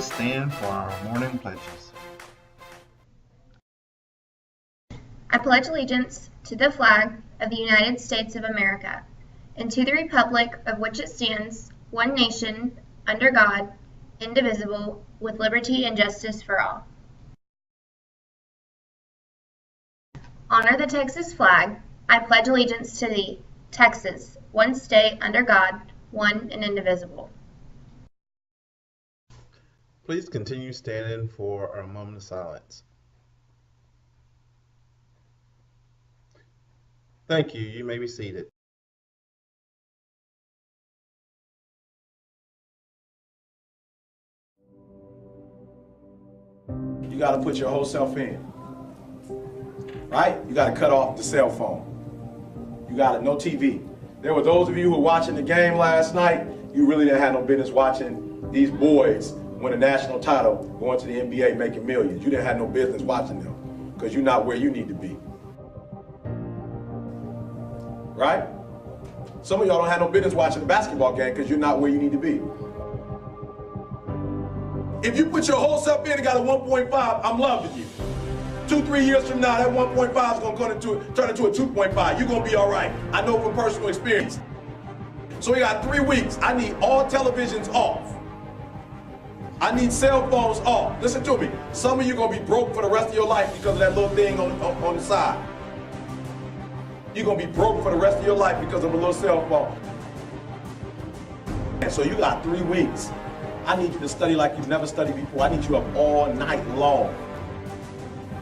Please stand for our morning pledges. I pledge allegiance to the flag of the United States of America and to the republic of which it stands, one nation, under God, indivisible, with liberty and justice for all. Honor the Texas flag. I pledge allegiance to thee, Texas, one state under God, one and indivisible. Please continue standing for our moment of silence. Thank you. You may be seated. You got to put your whole self in, right? You got to cut off the cell phone. You got to, no TV. There were those of you who were watching the game last night, you really didn't have no business watching these boys win a national title, going to the NBA, making millions. You didn't have no business watching them because you're not where you need to be. Right? Some of y'all don't have no business watching the basketball game because you're not where you need to be. If you put your whole self in and got a 1.5, I'm loving you. 2-3 years from now, that 1.5 is going to turn into a 2.5. You're going to be all right. I know from personal experience. So we got 3 weeks. I need all televisions off. I need cell phones off. Listen to me. Some of you are going to be broke for the rest of your life because of that little thing on the side. You're going to be broke for the rest of your life because of a little cell phone. And so you got 3 weeks. I need you to study like you've never studied before. I need you up all night long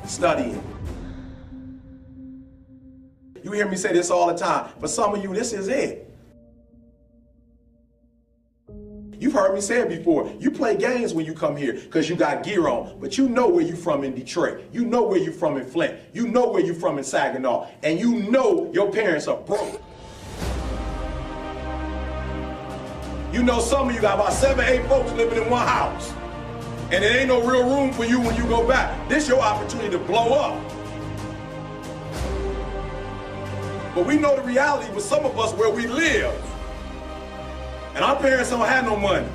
studying. You hear me say this all the time. For some of you, this is it. You've heard me say it before. You play games when you come here because you got gear on, but you know where you're from in Detroit. You know where you're from in Flint. You know where you're from in Saginaw. And you know your parents are broke. You know some of you got about 7-8 folks living in one house. And there ain't no real room for you when you go back. This is your opportunity to blow up. But we know the reality with some of us where we live. And our parents don't have no money.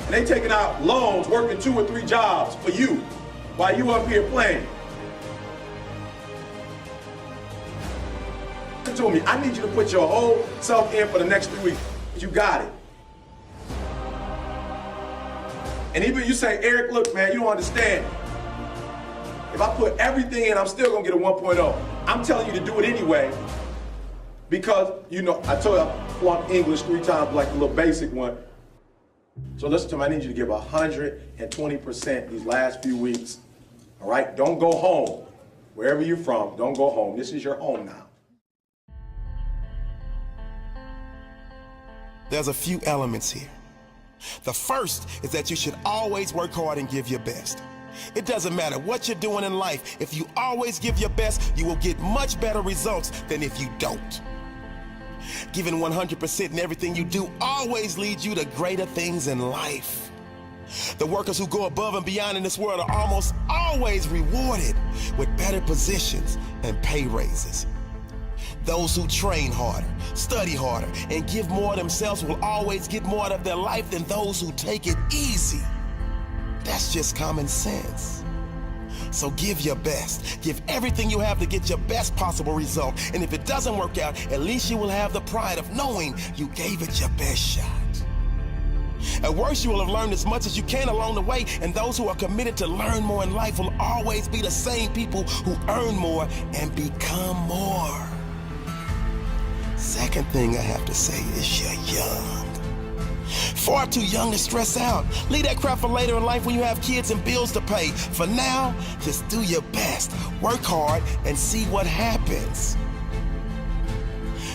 And they taking out loans, working 2 or 3 jobs for you while you up here playing. Listen to me, I need you to put your whole self in for the next 3 weeks. You got it. And even you say, Eric, look, man, you don't understand. If I put everything in, I'm still gonna get a 1.0. I'm telling you to do it anyway. Because, you know, I told you I flunked English 3 times, like the little basic one. So listen to me, I need you to give 120% these last few weeks. All right? Don't go home. Wherever you're from, don't go home. This is your home now. There's a few elements here. The first is that you should always work hard and give your best. It doesn't matter what you're doing in life. If you always give your best, you will get much better results than if you don't. Giving 100% in everything you do always leads you to greater things in life. The workers who go above and beyond in this world are almost always rewarded with better positions and pay raises. Those who train harder, study harder, and give more of themselves will always get more out of their life than those who take it easy. That's just common sense. So give your best. Give everything you have to get your best possible result. And if it doesn't work out, at least you will have the pride of knowing you gave it your best shot. At worst, you will have learned as much as you can along the way, and those who are committed to learn more in life will always be the same people who earn more and become more. Second thing I have to say is you're young. Far too young to stress out. Leave that crap for later in life when you have kids and bills to pay. For now, just do your best. Work hard and see what happens.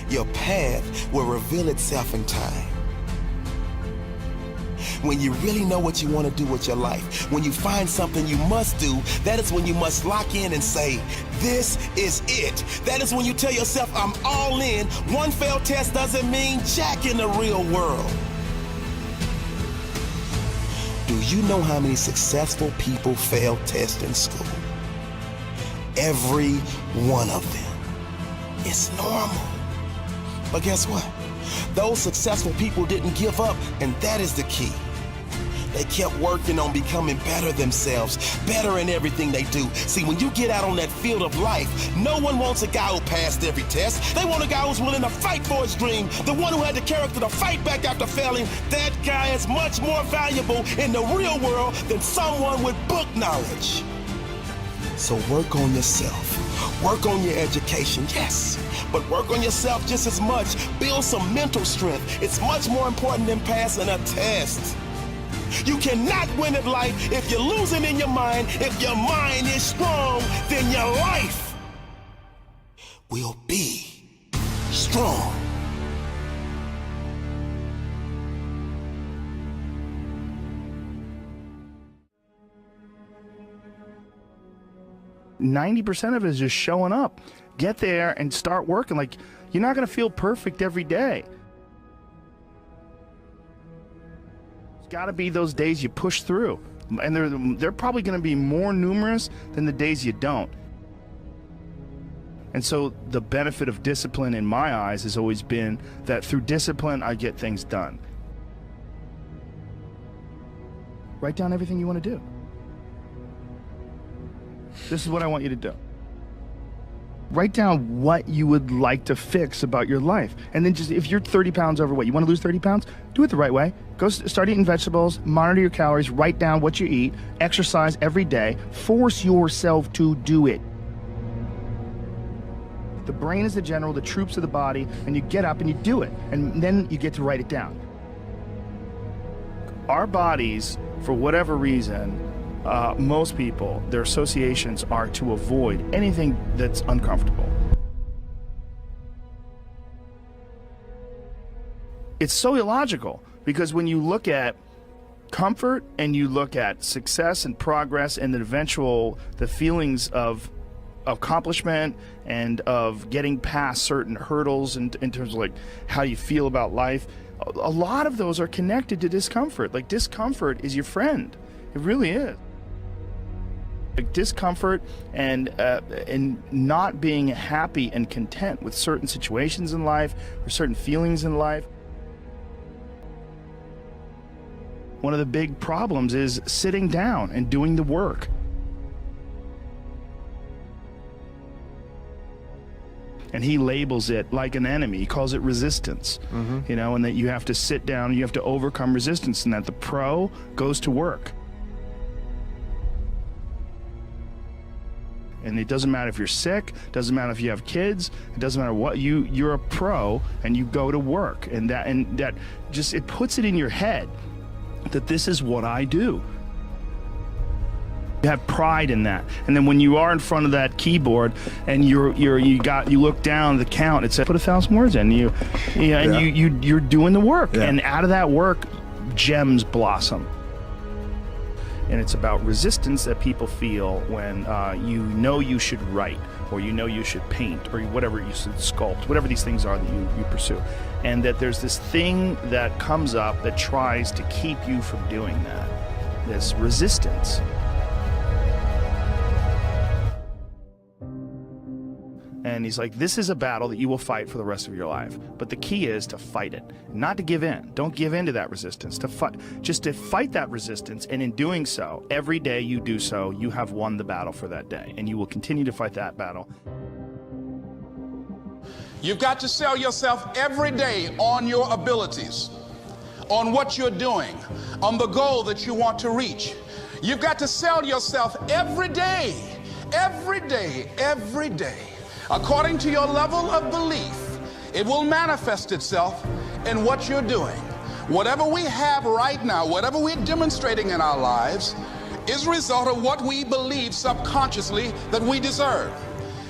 Your path will reveal itself in time. When you really know what you want to do with your life, when you find something you must do, that is when you must lock in and say, this is it. That is when you tell yourself, I'm all in. One failed test doesn't mean jack in the real world. Do you know how many successful people fail tests in school? Every one of them. It's normal. But guess what? Those successful people didn't give up, and that is the key. They kept working on becoming better themselves, better in everything they do. See, when you get out on that field of life, no one wants a guy who passed every test. They want a guy who's willing to fight for his dream, the one who had the character to fight back after failing. That guy is much more valuable in the real world than someone with book knowledge. So work on yourself. Work on your education, yes, but work on yourself just as much. Build some mental strength. It's much more important than passing a test. You cannot win at life if you're losing in your mind. If your mind is strong, then your life will be strong. %90 of it is just showing up. Get there and start working. Like, you're not going to feel perfect every day. There's got to be those days you push through. And they're probably going to be more numerous than the days you don't. And so the benefit of discipline in my eyes has always been that through discipline, I get things done. Write down everything you want to do. This is what I want you to do. Write down what you would like to fix about your life. And then just, if you're 30 pounds overweight, you want to lose 30 pounds? Do it the right way. Go start eating vegetables, monitor your calories, write down what you eat, exercise every day, force yourself to do it. The brain is the general, the troops are the body, and you get up and you do it. And then you get to write it down. Our bodies, for whatever reason, most people, their associations are to avoid anything that's uncomfortable. It's so illogical, because when you look at comfort and you look at success and progress and the feelings of accomplishment and of getting past certain hurdles in terms of like how you feel about life, a lot of those are connected to discomfort. Like, discomfort is your friend. It really is. Like, discomfort and not being happy and content with certain situations in life or certain feelings in life. One of the big problems is sitting down and doing the work. And he labels it like an enemy. He calls it resistance, you know, and that you have to sit down and you have to overcome resistance, and that the pro goes to work. And it doesn't matter if you're sick, doesn't matter if you have kids, it doesn't matter what, you're a pro and you go to work. And that just, it puts it in your head that this is what I do. You have pride in that. And then when you are in front of that keyboard and you look down the count, it says put 1,000 words in. You're doing the work. Yeah. And out of that work, gems blossom. And it's about resistance that people feel when you should write, or you should paint, or whatever you should sculpt, whatever these things are that you pursue. And that there's this thing that comes up that tries to keep you from doing that. This resistance. And he's like, this is a battle that you will fight for the rest of your life. But the key is to fight it, not to give in. Don't give in to that resistance, just to fight that resistance. And in doing so, every day you do so, you have won the battle for that day. And you will continue to fight that battle. You've got to sell yourself every day on your abilities, on what you're doing, on the goal that you want to reach. You've got to sell yourself every day, every day, every day. According to your level of belief, it will manifest itself in what you're doing. Whatever we have right now, whatever we're demonstrating in our lives, is a result of what we believe subconsciously that we deserve.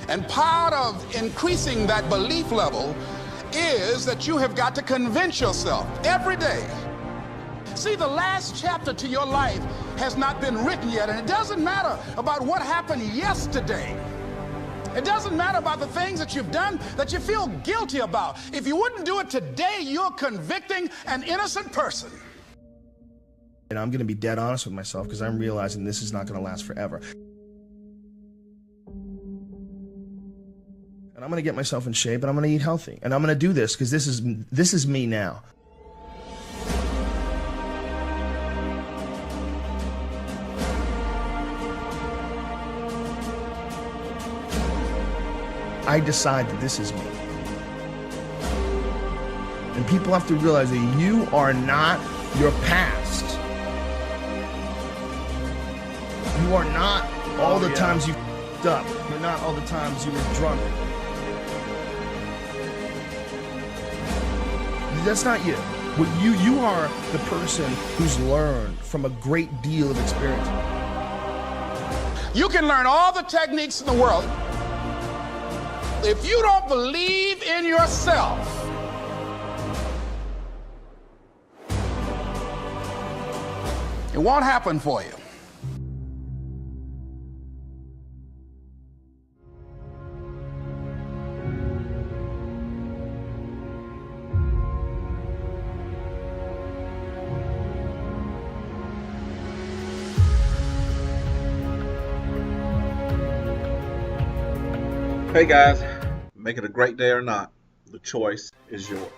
And part of increasing that belief level is that you have got to convince yourself every day. See, the last chapter to your life has not been written yet, and it doesn't matter about what happened yesterday. It doesn't matter about the things that you've done that you feel guilty about. If you wouldn't do it today, you're convicting an innocent person. And I'm going to be dead honest with myself, because I'm realizing this is not going to last forever. And I'm going to get myself in shape, and I'm going to eat healthy. And I'm going to do this because this is me now. I decide that this is me. And people have to realize that you are not your past. You are not all the times you f***ed up. You're not all the times you were drunk. That's not you. What you are the person who's learned from a great deal of experience. You can learn all the techniques in the world. If you don't believe in yourself, it won't happen for you. Hey guys, make it a great day or not, the choice is yours.